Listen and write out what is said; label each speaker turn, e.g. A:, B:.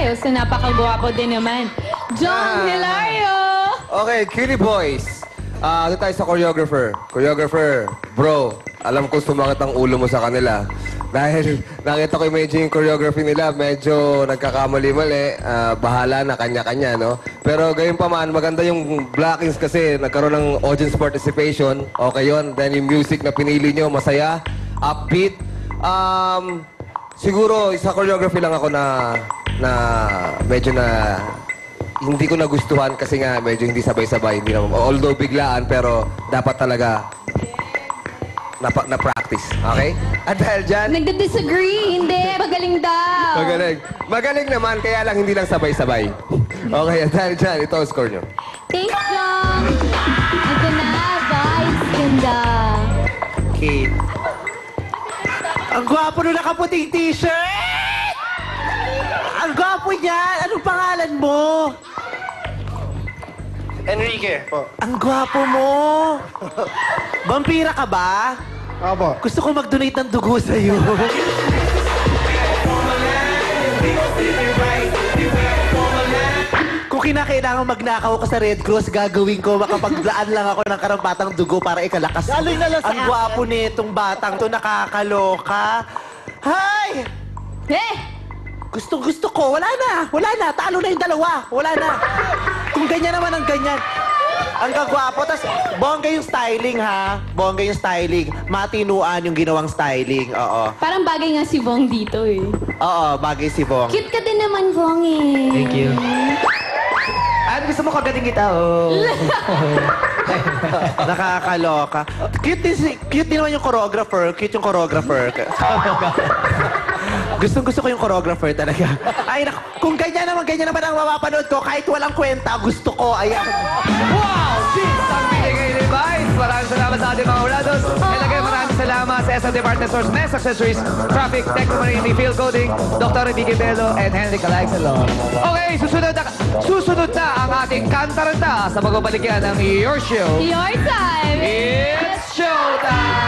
A: ayos na napakagwapo din naman. John Hilario!
B: Okay, Cutie Boys. Doon tayo sa choreographer. Choreographer, bro, alam ko sumakit ang ulo mo sa kanila. Dahil nakita ko medyo yung choreography nila, medyo nagkakamali-mali. Bahala na, kanya-kanya, no? Pero gayon pa man, maganda yung blockings kasi nagkaroon ng audience participation. Okay yun. Then yung music na pinili nyo, masaya, upbeat. Siguro, sa choreography lang ako na medyo na hindi ko nagustuhan kasi nga medyo hindi sabay-sabay. Hindi naman, although biglaan, pero dapat talaga na-practice. Okay? At dahil dyan,
A: Nagda-disagree. Hindi, magaling daw.
B: magaling. Magaling naman, kaya lang hindi lang sabay-sabay. Okay, at dahil dyan, ito ang score nyo.
A: Thanks, John. Ito na, vibes. Ganda.
C: Kate. Ang gwapo nung nakaputing t-shirt! Ang gwapo niyan! Anong pangalan mo?
D: Enrique po.
C: Ang gwapo mo! Vampira ka ba?
D: Opo.
C: Gusto ko mag-donate ng dugo sa'yo. Kung kinakailangan magnakaw ka sa Red Cross, gagawin ko, makapaglaan lang ako ng karampatang dugo para ikalakas.
D: Galing na lang sa
C: Ang gwapo nitong batang to, nakakaloka. Hay!
A: Eh!
C: Gusto ko. Wala na. Talo na yung dalawa. Wala na. Kung ganyan naman ang ganyan. Ang gagwapo. Tapos, bongga yung styling, ha? Bongga yung styling. Matinuan yung ginawang styling. Oo.
A: Parang bagay nga si Vong dito eh.
C: Oo, bagay si Bong.
A: Cute ka din naman, Vong eh.
C: Thank you. At gusto mo kagating kita, oh. Nakakaloka. Cute din naman yung choreographer. Cute yung choreographer. Gustong-gusto ko yung choreographer talaga. Ay, kung ganyan naman ang mapapanood ko, kahit walang kwenta, gusto ko. Ayan.
E: Wow! This ang binigay ni Vice. Maraming salamat sa ating mga urados. And again, maraming salamat sa SM Department Stores, Mess Accessories, Traffic, Tecno Marini, Field Coding, Dr. Vicky Bello, and Henry Calixalon. Okay, susunod na ang ating kantaranta sa pagbabalikan ng Your Show.
A: Your time.
E: It's showtime!